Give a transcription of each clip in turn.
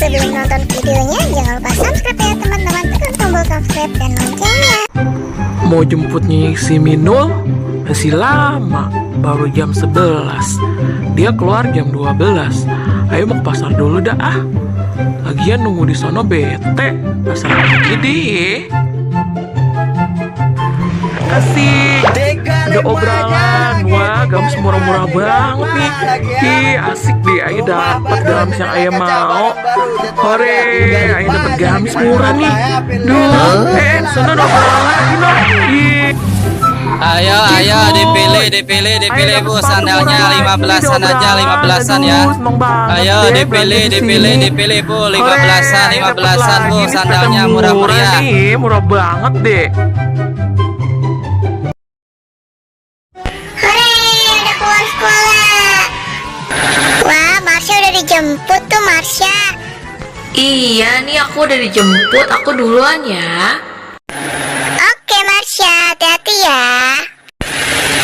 Sebelum nonton videonya, jangan lupa subscribe ya teman-teman. Tekan tombol subscribe dan loncengnya. Mau jemputnya si Minul masih lama, baru jam 11. Dia keluar jam 12. Ayo mau ke pasar dulu dah ah. Lagian nunggu di sono bete. Pasar lagi deh. Kasih ada obrolan. Wah, gamis murah-murah banget nih. Ih, asik deh. Ayo dapat gamis yang ayah mau. Hore, ayo dapat gamis murah nih. Duh, sana ada obrolan lagi noh. Ih. Ayo dipilih bu, sandalnya 15-an aja, 15-an ya. Ayo dipilih bu, 15-an bu, sandalnya murah-murah. Murah banget deh. Hore, udah keluar sekolah. Wah, Marsha udah dijemput tuh Marsha. Iya nih aku udah dijemput, aku duluan ya. Oke Marsha, hati-hati ya.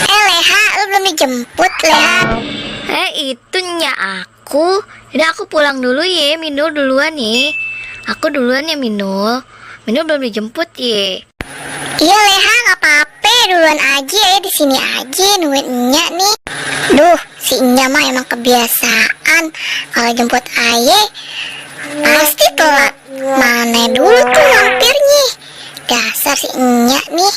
Leha, lu belum dijemput Leha. Itu nya aku. Udah aku pulang dulu ya, Minul duluan nih. Aku duluan ya Minul. Minul belum dijemput ya. Iya Leha, nggak apa-apa, duluan aja ya, di sini aja nungguin Nya nih. Duh, si Nya mah emang kebiasaan kalau jemput Aye pasti telat. Mana dulu tuh lampirnya. Dasar si Nya nih.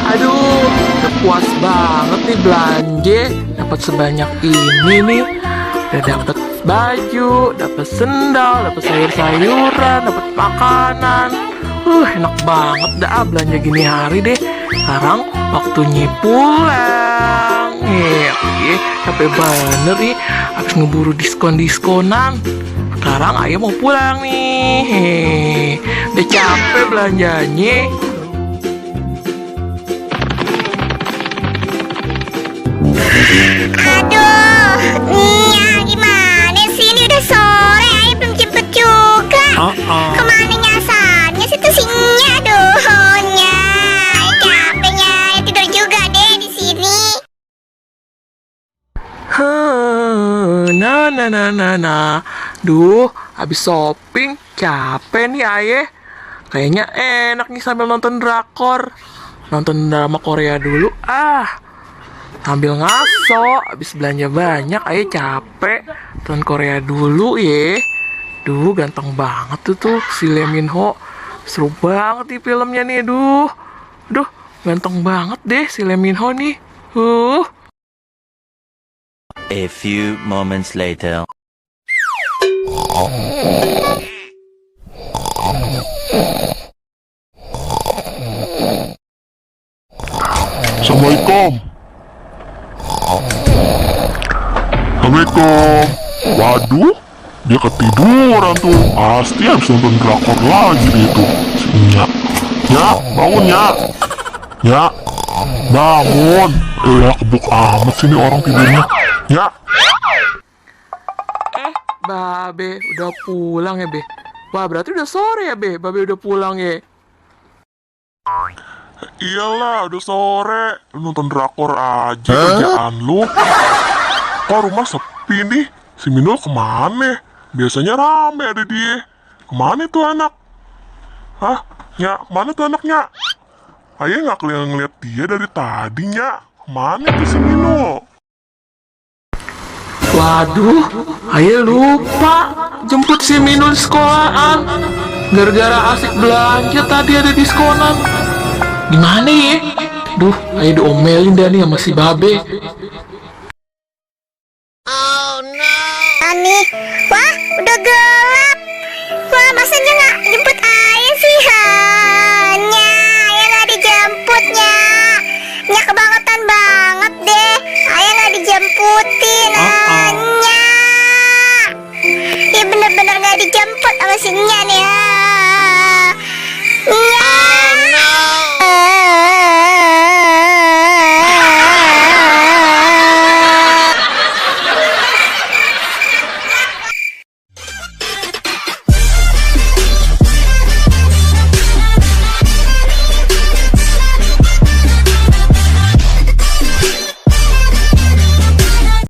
Aduh, udah puas banget nih belanja. Dapat sebanyak ini nih. Udah dapat baju, dapat sendal, dapat sayur-sayuran, dapat makanan. Enak banget dah belanja gini hari deh. Sekarang waktunya pulang. Capek bener nih. Habis ngeburu diskon-diskonan. Sekarang ayah mau pulang nih. Udah capek belanjanya. Aduh, Nya gimana sih, ini udah sore, Aye belum jemput juga. Kemana nyasarnya sih tuh si Nya? Aduh, Nya, Aye capek Nya, Aye tidur juga deh di sini. Nah. Duh, habis shopping, capek nih ayah. Kayaknya enak nih sambil nonton drakor. Nonton drama Korea dulu, sambil ngaso. Habis belanja banyak, ayah capek. Nonton Korea dulu ya. Duh, ganteng banget tuh si Lee Min Ho. Seru banget nih filmnya nih, duh, ganteng banget deh si Lee Min Ho nih. A few moments later. Assalamualaikum. Assalamualaikum. Waduh, dia ketiduran tuh. Pasti habis nonton drakor lagi dia tuh. Si Nya. Nya, bangun Nya. Nya, bangun. Ya kebuk amat sih nih orang tidurnya. Nya. Babe udah pulang ya, Be? Wah, berarti udah sore ya, Be? Babe udah pulang ya? Iyalah, udah sore. Lu nonton drakor aja kerjaan lu. Kok rumah sepi nih? Si Minul kemana? Biasanya rame ada dia. Kemana tuh anak? Hah? Nya, kemana tuh anaknya? Ayah nggak ngeliat dia dari tadi, Nya. Kemana tuh si Minul? Waduh, ayah lupa jemput si Minul sekolahan. Gara-gara asik belanja tadi ada diskonan. Gimana ya? Duh, ayah diomelin dah nih sama si Babe. Ani, wah udah gelap. Wah, masa Nya nggak jemput Aye sih? Nya, Aye nggak dijemput Nya. Nya kebangetan banget deh. Aye nggak dijemputin. Nya, ya bener-bener nggak dijemput sama si Nya nih.